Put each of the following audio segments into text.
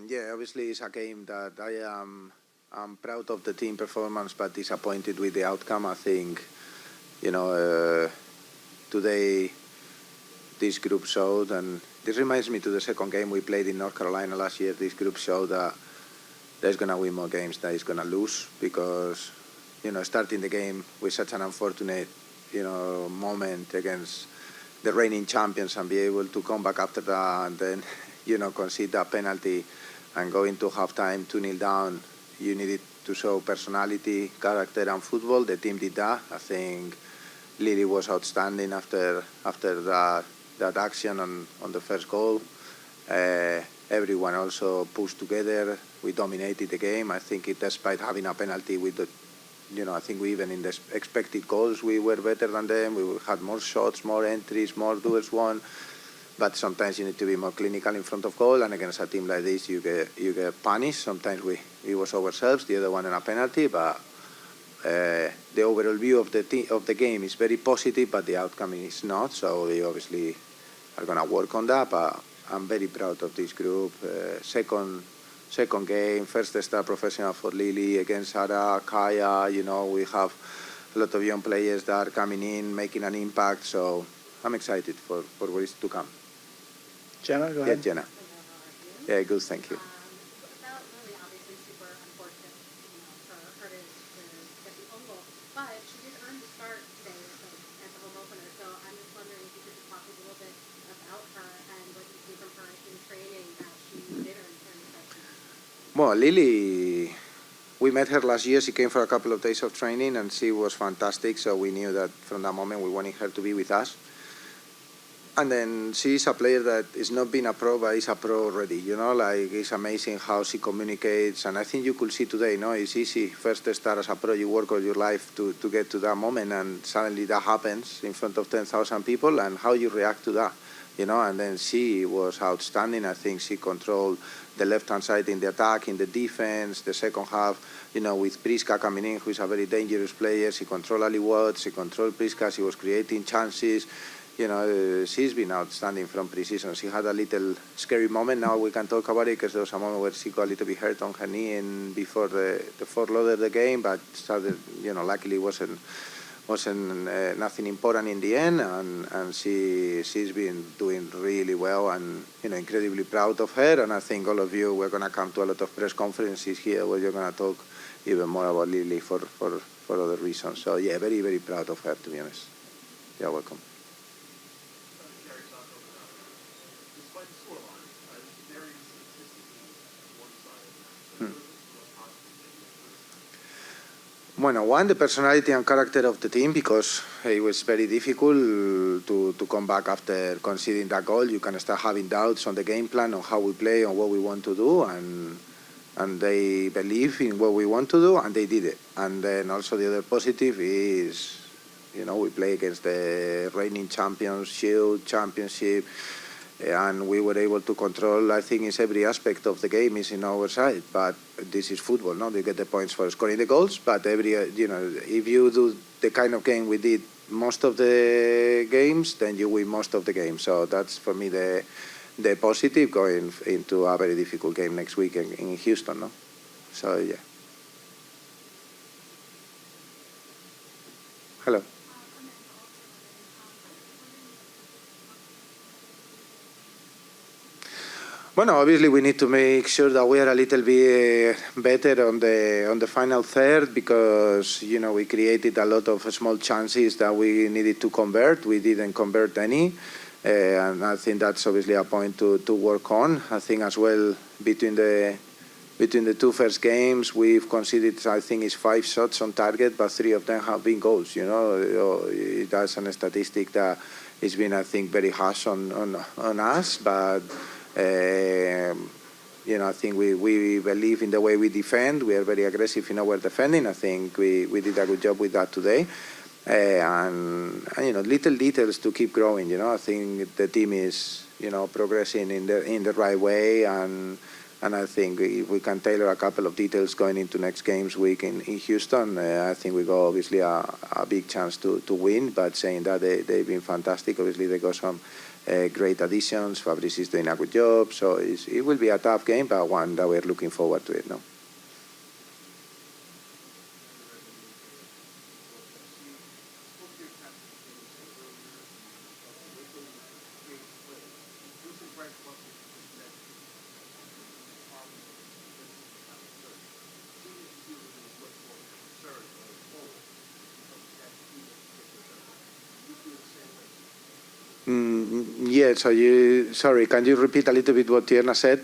Yeah, obviously it's a game that I'm proud of the team performance, but disappointed with the outcome. I think, you know, today this group showed, and this reminds me to the second game we played in North Carolina last year. This group showed that there's going to win more games than it's going to lose, because, starting the game with such an unfortunate, moment against the reigning champions and be able to come back after that and then, concede that penalty and go into halftime 2-0 down. You needed to show personality, character, and football. The team did that. I think Lily was outstanding after that action on the first goal. Everyone also pushed together. We dominated the game. I think despite having a penalty with the, I think we even in the expected goals, we were better than them. We had more shots, more entries, more duels won. But sometimes you need to be more clinical in front of goal, and against a team like this, you get punished. Sometimes it was ourselves, the other one in a penalty, but the overall view of the game is very positive, but the outcome is not. So we obviously are going to work on that. But I'm very proud of this group. Second game, first star professional for Lily against Sarah, Kaya. We have a lot of young players that are coming in, making an impact. So I'm excited for what is to come. Jenna, go ahead. Yeah, Jenna. Yeah, good, thank you. That really obviously super unfortunate, for her to get the own goal. But she did earn the start today at the home opener. So I'm just wondering if you could just talk a little bit about her and what you see from her in training that she did earn the start. Well, Lily, we met her last year. She came for a couple of days of training, and she was fantastic. So we knew that from that moment we wanted her to be with us. And then she's a player that is not being a pro, but is a pro already. It's amazing how she communicates. And I think you could see today, it's easy. First start as a pro, you work all your life to get to that moment, and suddenly that happens in front of 10,000 people, and how you react to that. And then she was outstanding. I think she controlled the left-hand side in the attack, in the defense, the second half, with Priska coming in, who is a very dangerous player. She controlled Ali Watts, she controlled Priska, she was creating chances. She's been outstanding from pre-season. She had a little scary moment. Now we can talk about it, because there was a moment where she got a little bit hurt on her knee and before the fourth load of the game, but started, luckily wasn't nothing important in the end, and she's been doing really well, and incredibly proud of her. And I think all of you, we're going to come to a lot of press conferences here where you're going to talk even more about Lily for other reasons. So yeah, very, very proud of her, to be honest. You're welcome. Well, one, the personality and character of the team, because it was very difficult to come back after conceding that goal. You can start having doubts on the game plan, on how we play, on what we want to do, and they believe in what we want to do, and they did it. And then also the other positive is, we play against the reigning champions, Shield, Championship, and we were able to control, I think, it's every aspect of the game is in our side. But this is football, no? You get the points for scoring the goals, but if you do the kind of game we did most of the games, then you win most of the games. So that's, for me, the positive going into a very difficult game next week in Houston, no? So, yeah. Hello. Well, obviously we need to make sure that we are a little bit better on the final third, because we created a lot of small chances that we needed to convert. We didn't convert any, and I think that's obviously a point to work on. I think as well between the two first games we've conceded, I think, it's 5 shots on target, but 3 of them have been goals. That's a statistic that has been, I think, very harsh on us, but. I think we believe in the way we defend. We are very aggressive in our defending. I think we did a good job with that today. And little details to keep growing. I think the team is, progressing in the right way, and I think if we can tailor a couple of details going into next games week in Houston, I think we got obviously a big chance to win. But saying that, they've been fantastic. Obviously, they got some great additions. Fabrice is doing a good job. So it will be a tough game, but one that we're looking forward to it now. Yeah, so sorry, can you repeat a little bit what Tierna said?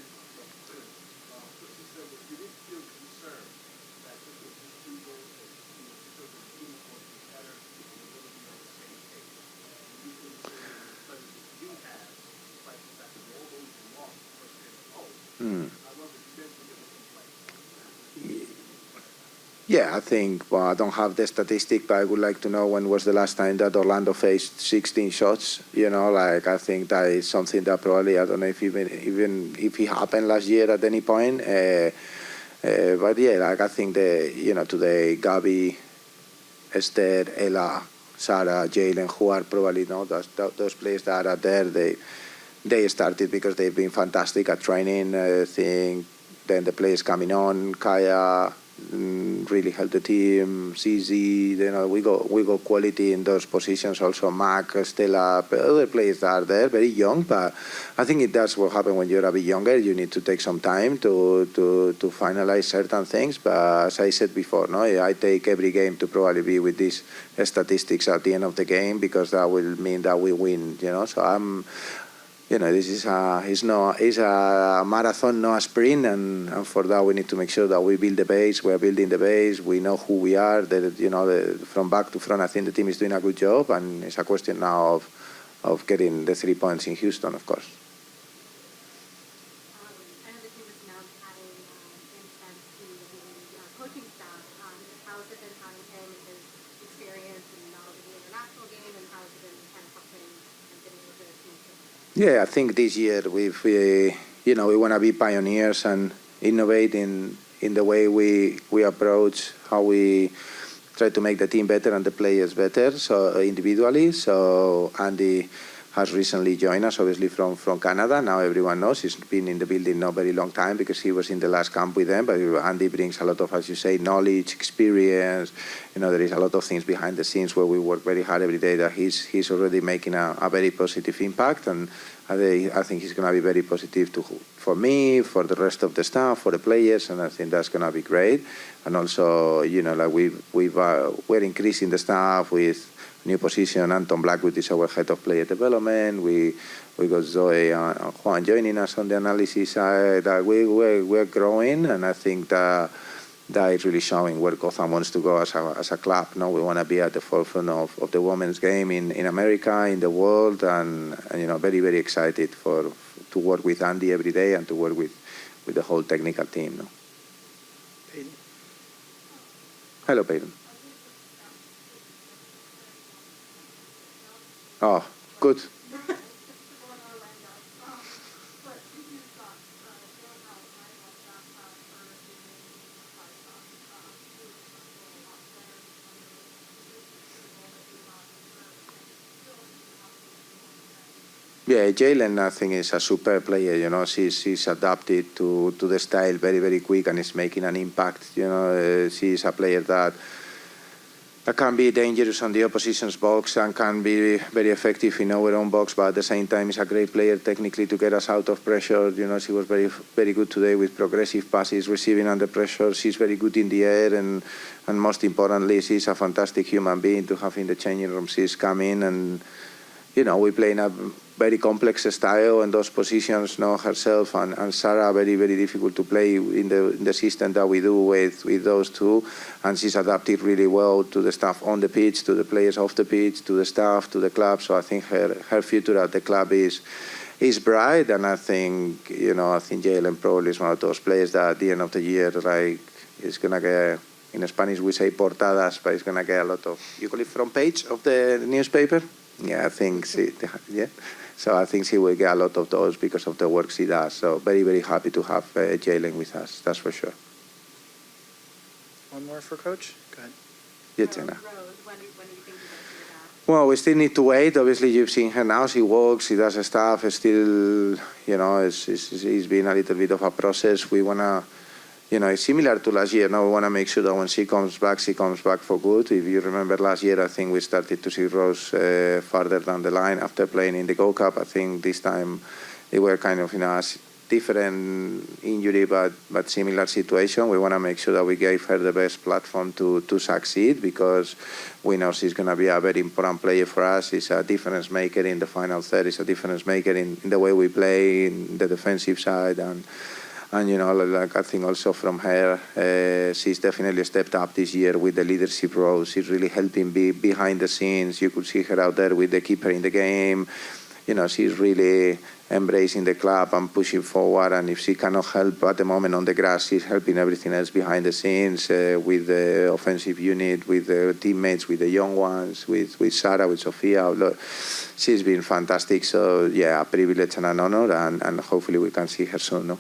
Yeah, I think, well, I don't have the statistic, but I would like to know when was the last time that Orlando faced 16 shots. I think that is something that probably, I don't know if even if it happened last year at any point. But yeah, I think today, Gabi, Esther, Ella, Sarah, Jalen, who are probably those players that are there, they started because they've been fantastic at training. I think then the players coming on, Kaya, really helped the team. CZ, we got quality in those positions. Also, Mac, Stella, other players that are there, very young. But I think that's what happens when you're a bit younger. You need to take some time to finalize certain things. But as I said before, I take every game to probably be with these statistics at the end of the game because that will mean that we win. So I'm. This is a marathon, not a sprint, and for that we need to make sure that we build the base. We are building the base. We know who we are. From back to front, I think the team is doing a good job, and it's a question now of getting the 3 points in Houston, of course. I know the team has announced adding insights to the coaching staff. How has it been having him and his experience in not only the international game, and how has it been kind of helping and getting with the team? Yeah, I think this year we want to be pioneers and innovate in the way we approach how we try to make the team better and the players better. So individually, so Andy has recently joined us, obviously from Canada. Now everyone knows he's been in the building not very long time because he was in the last camp with them. But Andy brings a lot of, as you say, knowledge, experience. There is a lot of things behind the scenes where we work very hard every day that he's already making a very positive impact. And I think he's going to be very positive for me, for the rest of the staff, for the players, and I think that's going to be great. And also, we're increasing the staff with new position. Anton Blackwood is our head of player development. We got Zoe and Juan joining us on the analysis side. We're growing, and I think that is really showing where Gotham wants to go as a club. We want to be at the forefront of the women's game in America, in the world, and very, very excited to work with Andy every day and to work with the whole technical team. Peyton. Hello, Peyton. Oh, good. Yeah, Jalen, I think, is a super player. She's adapted to the style very, very quick and is making an impact. She's a player that can be dangerous on the opposition's box and can be very effective in our own box, but at the same time is a great player technically to get us out of pressure. She was very, very good today with progressive passes, receiving under pressure. She's very good in the air, and most importantly, she's a fantastic human being to have in the changing room. She's coming and, we play in a very complex style in those positions, herself and Sarah, very, very difficult to play in the system that we do with those two. And she's adapted really well to the staff on the pitch, to the players off the pitch, to the staff, to the club. So I think her future at the club is bright. And I think, Jalen probably is one of those players that at the end of the year, is going to get, in Spanish we say portadas, but he's going to get a lot of, you call it front page of the newspaper? Yeah, I think yeah. So I think she will get a lot of those because of the work she does. So very, very happy to have Jalen with us. That's for sure. One more for Coach. Go ahead. Yeah, Jenna. Rose, when do you think you're going to hear Well, we still need to wait. Obviously, you've seen her now. She walks, she does her stuff. Still, it's been a little bit of a process. We want to, it's similar to last year. Now we want to make sure that when she comes back for good. If you remember last year, I think we started to see Rose farther down the line after playing in the Gold Cup. I think this time they were kind of in a different injury but similar situation. We want to make sure that we gave her the best platform to succeed, because we know she's going to be a very important player for us. She's a difference maker in the final third. She's a difference maker in the way we play, in the defensive side, and like I think also from her, she's definitely stepped up this year with the leadership role. She's really helping behind the scenes. You could see her out there with the keeper in the game. She's really embracing the club and pushing forward. And if she cannot help at the moment on the grass, she's helping everything else behind the scenes, with the offensive unit, with the teammates, with the young ones, with Sarah, with Sofia. Look, she's been fantastic. So, yeah, a privilege and an honor. And hopefully we can see her soon. No?